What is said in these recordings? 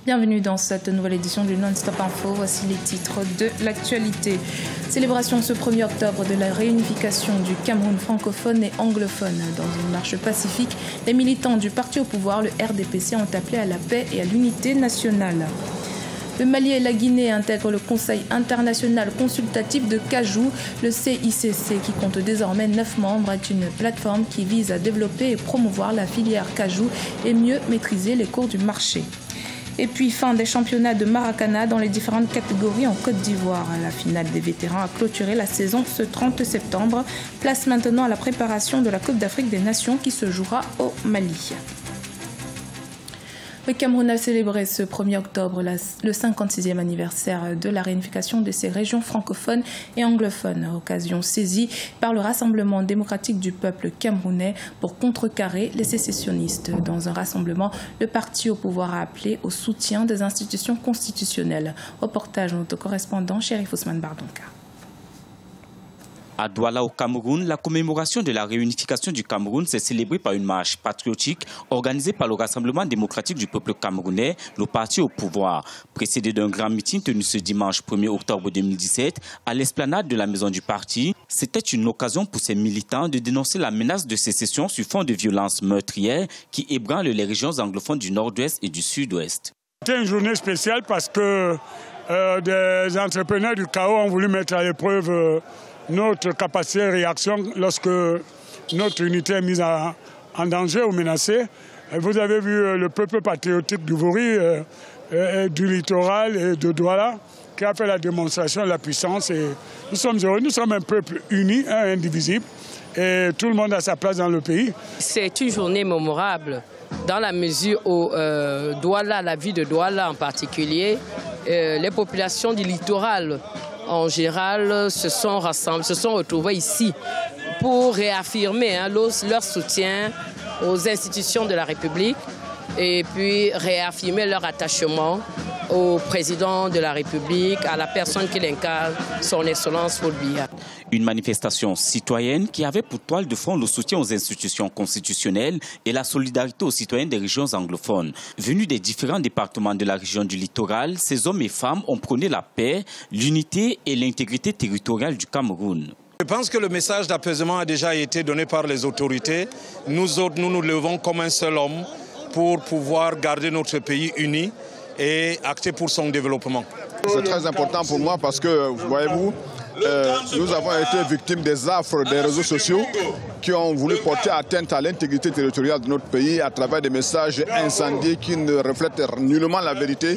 Bienvenue dans cette nouvelle édition du Non-Stop Info. Voici les titres de l'actualité. Célébration ce 1er octobre de la réunification du Cameroun francophone et anglophone. Dans une marche pacifique, les militants du parti au pouvoir, le RDPC, ont appelé à la paix et à l'unité nationale. Le Mali et la Guinée intègrent le Conseil international consultatif de Cajou. Le CICC, qui compte désormais 9 membres, est une plateforme qui vise à développer et promouvoir la filière Cajou et mieux maîtriser les cours du marché. Et puis, fin des championnats de Maracana dans les différentes catégories en Côte d'Ivoire. La finale des vétérans a clôturé la saison ce 30 septembre. Place maintenant à la préparation de la Coupe d'Afrique des Nations qui se jouera au Mali. Le Cameroun a célébré ce 1er octobre le 56e anniversaire de la réunification de ses régions francophones et anglophones, occasion saisie par le Rassemblement démocratique du peuple camerounais pour contrecarrer les sécessionnistes. Dans un rassemblement, le parti au pouvoir a appelé au soutien des institutions constitutionnelles. Reportage de notre correspondant Chérif Ousmane Bardonka. À Douala au Cameroun, la commémoration de la réunification du Cameroun s'est célébrée par une marche patriotique organisée par le Rassemblement démocratique du peuple camerounais, le parti au pouvoir, précédée d'un grand meeting tenu ce dimanche 1er octobre 2017 à l'esplanade de la maison du parti. C'était une occasion pour ces militants de dénoncer la menace de sécession sur fond de violences meurtrières qui ébranlent les régions anglophones du nord-ouest et du sud-ouest. C'était une journée spéciale parce que des entrepreneurs du chaos ont voulu mettre à l'épreuve notre capacité de réaction lorsque notre unité est mise en danger ou menacée. Vous avez vu le peuple patriotique du Vori, du littoral et de Douala qui a fait la démonstration de la puissance. Et nous sommes heureux, nous sommes un peuple uni, indivisible, et tout le monde a sa place dans le pays. C'est une journée mémorable dans la mesure où Douala, la ville de Douala en particulier, les populations du littoral en général se sont retrouvés ici pour réaffirmer leur soutien aux institutions de la République et puis réaffirmer leur attachement au président de la République, à la personne qui l'incarne, son Excellence Paul Biya. Une manifestation citoyenne qui avait pour toile de fond le soutien aux institutions constitutionnelles et la solidarité aux citoyens des régions anglophones. Venus des différents départements de la région du littoral, ces hommes et femmes ont prôné la paix, l'unité et l'intégrité territoriale du Cameroun. Je pense que le message d'apaisement a déjà été donné par les autorités. Nous autres, nous levons comme un seul homme pour pouvoir garder notre pays uni et acter pour son développement. C'est très important pour moi parce que, voyez-vous, nous avons été victimes des affres des réseaux sociaux qui ont voulu porter atteinte à l'intégrité territoriale de notre pays à travers des messages incendiés qui ne reflètent nullement la vérité.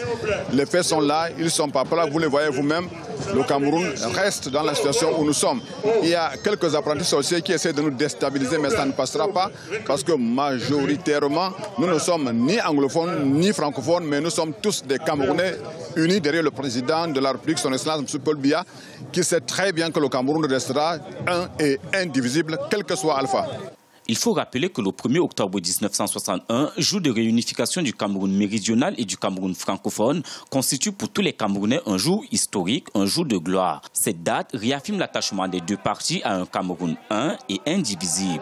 Les faits sont là, ils ne sont pas là, vous les voyez vous-même. Le Cameroun reste dans la situation où nous sommes. Il y a quelques apprentis sorciers qui essaient de nous déstabiliser, mais ça ne passera pas parce que majoritairement, nous ne sommes ni anglophones ni francophones, mais nous sommes tous des Camerounais unis derrière le président de la République, son Excellence M. Paul Biya, qui sait très bien que le Cameroun restera un et indivisible, quel que soit Alpha. Il faut rappeler que le 1er octobre 1961, jour de réunification du Cameroun méridional et du Cameroun francophone, constitue pour tous les Camerounais un jour historique, un jour de gloire. Cette date réaffirme l'attachement des deux parties à un Cameroun un et indivisible.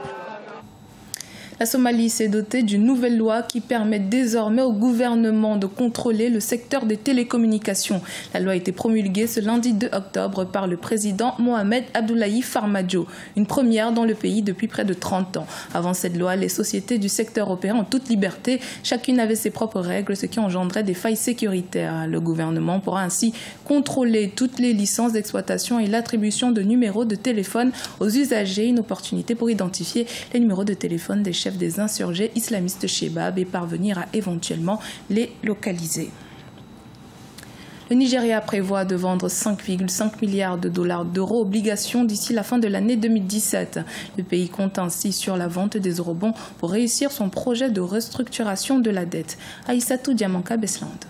La Somalie s'est dotée d'une nouvelle loi qui permet désormais au gouvernement de contrôler le secteur des télécommunications. La loi a été promulguée ce lundi 2 octobre par le président Mohamed Abdoulaye Farmajo, une première dans le pays depuis près de 30 ans. Avant cette loi, les sociétés du secteur opéraient en toute liberté. Chacune avait ses propres règles, ce qui engendrait des failles sécuritaires. Le gouvernement pourra ainsi contrôler toutes les licences d'exploitation et l'attribution de numéros de téléphone aux usagers, une opportunité pour identifier les numéros de téléphone des chefs des insurgés islamistes Shebab et parvenir à éventuellement les localiser. Le Nigeria prévoit de vendre 5,5 milliards de dollars d'euros obligations d'ici la fin de l'année 2017. Le pays compte ainsi sur la vente des eurobonds pour réussir son projet de restructuration de la dette. Aïssatou Diamanka Besland.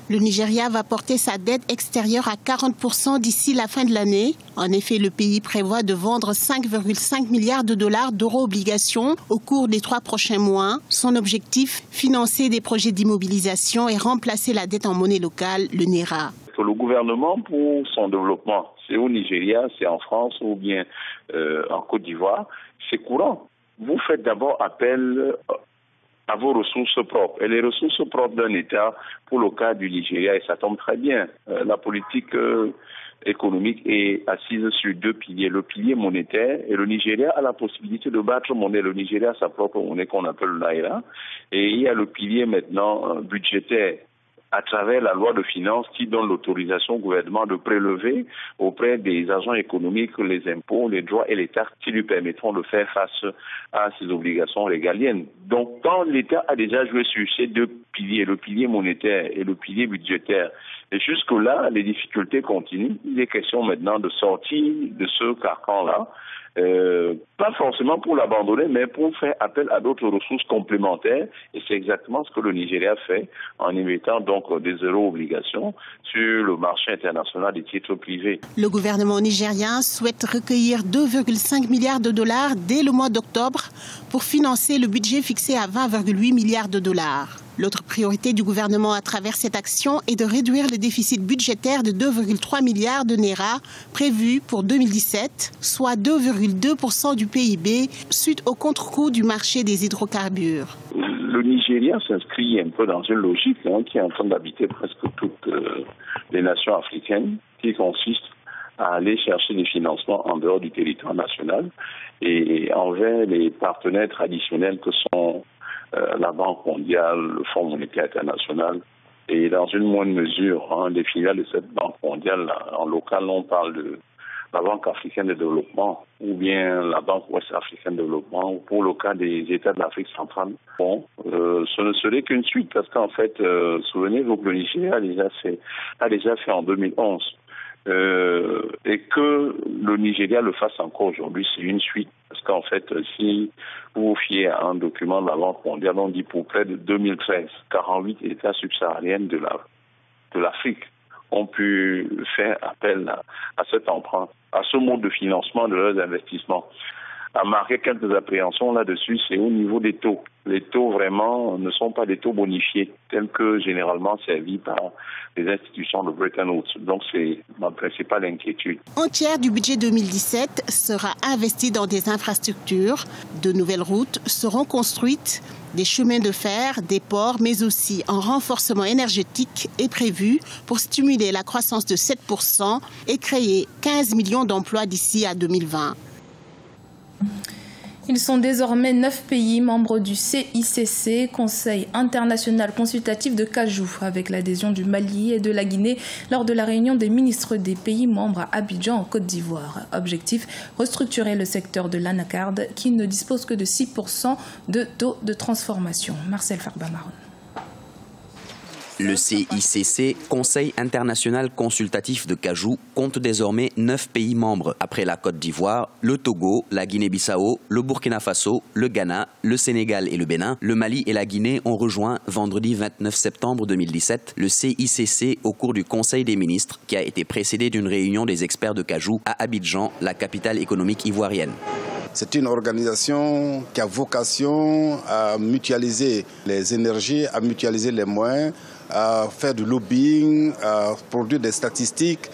Le Nigeria va porter sa dette extérieure à 40% d'ici la fin de l'année. En effet, le pays prévoit de vendre 5,5 milliards de dollars d'euro-obligations au cours des 3 prochains mois. Son objectif, financer des projets d'immobilisation et remplacer la dette en monnaie locale, le Naira. Le gouvernement, pour son développement, c'est au Nigeria, c'est en France ou bien en Côte d'Ivoire, c'est courant. Vous faites d'abord appel à à vos ressources propres. Et les ressources propres d'un État, pour le cas du Nigeria, et ça tombe très bien, la politique économique est assise sur deux piliers. Le pilier monétaire, et le Nigeria a la possibilité de battre monnaie. Le Nigeria a sa propre monnaie qu'on appelle le Naira. Et il y a le pilier maintenant budgétaire, à travers la loi de finances qui donne l'autorisation au gouvernement de prélever auprès des agents économiques les impôts, les droits et les taxes qui lui permettront de faire face à ses obligations régaliennes. Donc, quand l'État a déjà joué sur ces deux piliers, le pilier monétaire et le pilier budgétaire, et jusque-là, les difficultés continuent. Il est question maintenant de sortir de ce carcan-là, pas forcément pour l'abandonner, mais pour faire appel à d'autres ressources complémentaires. Et c'est exactement ce que le Nigeria fait en émettant donc des euro-obligations sur le marché international des titres privés. Le gouvernement nigérien souhaite recueillir 2,5 milliards de dollars dès le mois d'octobre pour financer le budget fixé à 20,8 milliards de dollars. L'autre priorité du gouvernement à travers cette action est de réduire le déficit budgétaire de 2,3 milliards de Naira prévu pour 2017, soit 2,2% du PIB, suite au contre-coup du marché des hydrocarbures. Le Nigeria s'inscrit un peu dans une logique qui est en train d'habiter presque toutes les nations africaines, qui consiste à aller chercher des financements en dehors du territoire national et envers les partenaires traditionnels que sont la Banque mondiale, le Fonds monétaire international et dans une moindre mesure des filiales de cette Banque mondiale. En local, on parle de la Banque africaine de développement ou bien la Banque ouest africaine de développement ou pour le cas des États de l'Afrique centrale. Bon, ce ne serait qu'une suite parce qu'en fait, souvenez-vous que le Nigeria a déjà fait en 2011. Et que le Nigeria le fasse encore aujourd'hui, c'est une suite. Parce qu'en fait, si vous vous fiez à un document de la Banque mondiale, on dit pour près de 2013, 48 États subsahariens de l'Afrique ont pu faire appel à cet emprunt, à ce mode de financement de leurs investissements. À marquer quelques appréhensions là-dessus, c'est au niveau des taux. Les taux vraiment ne sont pas des taux bonifiés, tels que généralement servis par les institutions de Bretton Woods. Donc c'est ma principale inquiétude. Un tiers du budget 2017 sera investi dans des infrastructures. De nouvelles routes seront construites, des chemins de fer, des ports, mais aussi un renforcement énergétique est prévu pour stimuler la croissance de 7% et créer 15 millions d'emplois d'ici à 2020. Ils sont désormais 9 pays membres du CICC, Conseil international consultatif de cajou, avec l'adhésion du Mali et de la Guinée lors de la réunion des ministres des pays membres à Abidjan en Côte d'Ivoire. Objectif, restructurer le secteur de l'anacarde qui ne dispose que de 6% de taux de transformation. Marcel Farba-Maron. Le CICC, Conseil international consultatif de cajou, compte désormais 9 pays membres, après la Côte d'Ivoire, le Togo, la Guinée-Bissau, le Burkina Faso, le Ghana, le Sénégal et le Bénin. Le Mali et la Guinée ont rejoint vendredi 29 septembre 2017 le CICC au cours du Conseil des ministres qui a été précédé d'une réunion des experts de cajou à Abidjan, la capitale économique ivoirienne. C'est une organisation qui a vocation à mutualiser les énergies, à mutualiser les moyens, à faire du lobbying, à produire des statistiques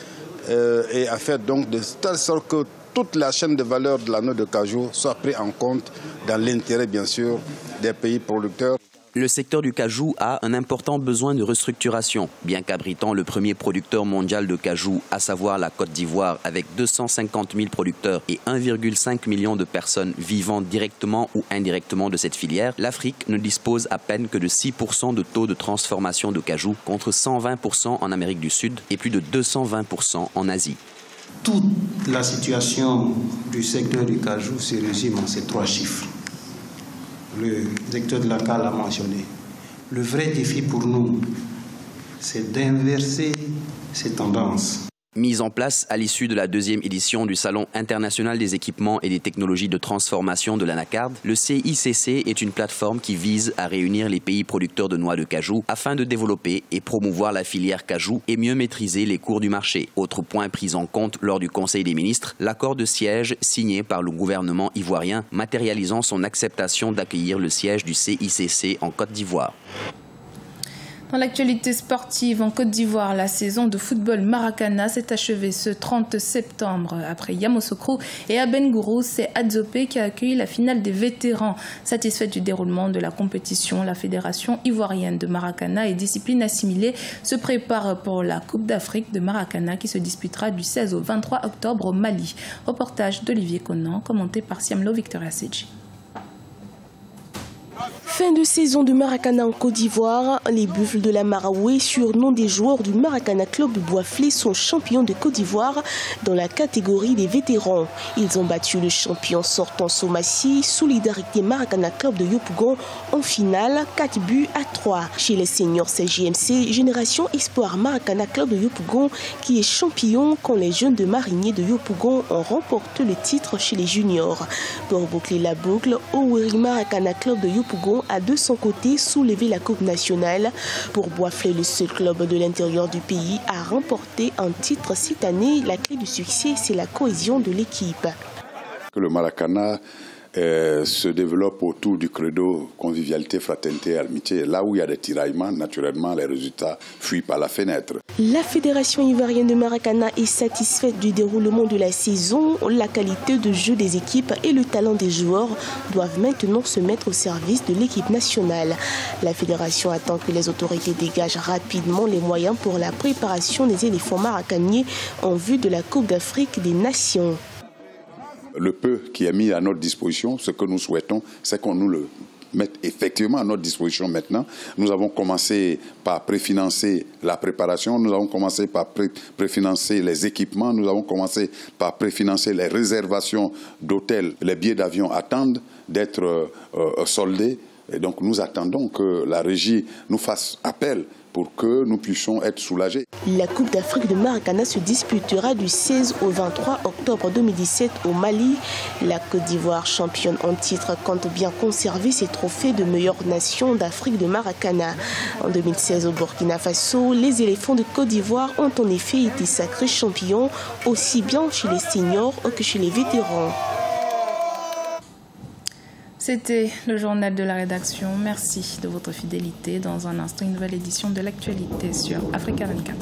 et à faire donc de telle sorte que toute la chaîne de valeur de la noix de cajou soit prise en compte dans l'intérêt, bien sûr, des pays producteurs. Le secteur du cajou a un important besoin de restructuration. Bien qu'abritant le premier producteur mondial de cajou, à savoir la Côte d'Ivoire, avec 250 000 producteurs et 1,5 million de personnes vivant directement ou indirectement de cette filière, l'Afrique ne dispose à peine que de 6% de taux de transformation de cajou, contre 120% en Amérique du Sud et plus de 220% en Asie. Toute la situation du secteur du cajou se résume en ces 3 chiffres. Le directeur de l'ANCA l'a mentionné. Le vrai défi pour nous, c'est d'inverser ces tendances. Mise en place à l'issue de la 2e édition du Salon international des équipements et des technologies de transformation de l'anacarde, le CICC est une plateforme qui vise à réunir les pays producteurs de noix de cajou afin de développer et promouvoir la filière cajou et mieux maîtriser les cours du marché. Autre point pris en compte lors du Conseil des ministres, l'accord de siège signé par le gouvernement ivoirien matérialisant son acceptation d'accueillir le siège du CICC en Côte d'Ivoire. Dans l'actualité sportive en Côte d'Ivoire, la saison de football Maracana s'est achevée ce 30 septembre. Après Yamoussoukro et Abengourou, c'est Adzopé qui a accueilli la finale des vétérans. Satisfaite du déroulement de la compétition, la Fédération ivoirienne de Maracana et discipline assimilée se prépare pour la Coupe d'Afrique de Maracana qui se disputera du 16 au 23 octobre au Mali. Reportage d'Olivier Conan, commenté par Siamlo Victoria Seji. Fin de saison de Maracana en Côte d'Ivoire, les Buffles de la Maraoué, surnom des joueurs du Maracana Club de Boisflé, sont champions de Côte d'Ivoire dans la catégorie des vétérans. Ils ont battu le champion sortant Somassi, Solidarité Maracana Club de Yopougon en finale 4 buts à 3. Chez les seniors CJMC, Génération Espoir Maracana Club de Yopougon qui est champion quand les jeunes de Mariniers de Yopougon ont remporté le titre chez les juniors. Pour boucler la boucle, Oweri Maracana Club de Yopougon a de son côté soulevé la Coupe nationale. Pour Boisflé, le seul club de l'intérieur du pays à remporter un titre cette année, la clé du succès, c'est la cohésion de l'équipe. Le Maracana se développe autour du credo convivialité, fraternité, amitié. Là où il y a des tiraillements, naturellement, les résultats fuient par la fenêtre. La Fédération ivoirienne de Maracana est satisfaite du déroulement de la saison. La qualité de jeu des équipes et le talent des joueurs doivent maintenant se mettre au service de l'équipe nationale. La Fédération attend que les autorités dégagent rapidement les moyens pour la préparation des éléphants maracaniers en vue de la Coupe d'Afrique des Nations. Le peu qui est mis à notre disposition, ce que nous souhaitons, c'est qu'on nous le mette effectivement à notre disposition maintenant. Nous avons commencé par préfinancer la préparation, nous avons commencé par préfinancer les équipements, nous avons commencé par préfinancer les réservations d'hôtels. Les billets d'avion attendent d'être soldés. Et donc nous attendons que la régie nous fasse appel pour que nous puissions être soulagés. La Coupe d'Afrique de Maracana se disputera du 16 au 23 octobre 2017 au Mali. La Côte d'Ivoire, championne en titre, compte bien conserver ses trophées de meilleure nation d'Afrique de Maracana. En 2016 au Burkina Faso, les éléphants de Côte d'Ivoire ont en effet été sacrés champions, aussi bien chez les seniors que chez les vétérans. C'était le journal de la rédaction. Merci de votre fidélité. Dans un instant, une nouvelle édition de l'actualité sur Africa 24.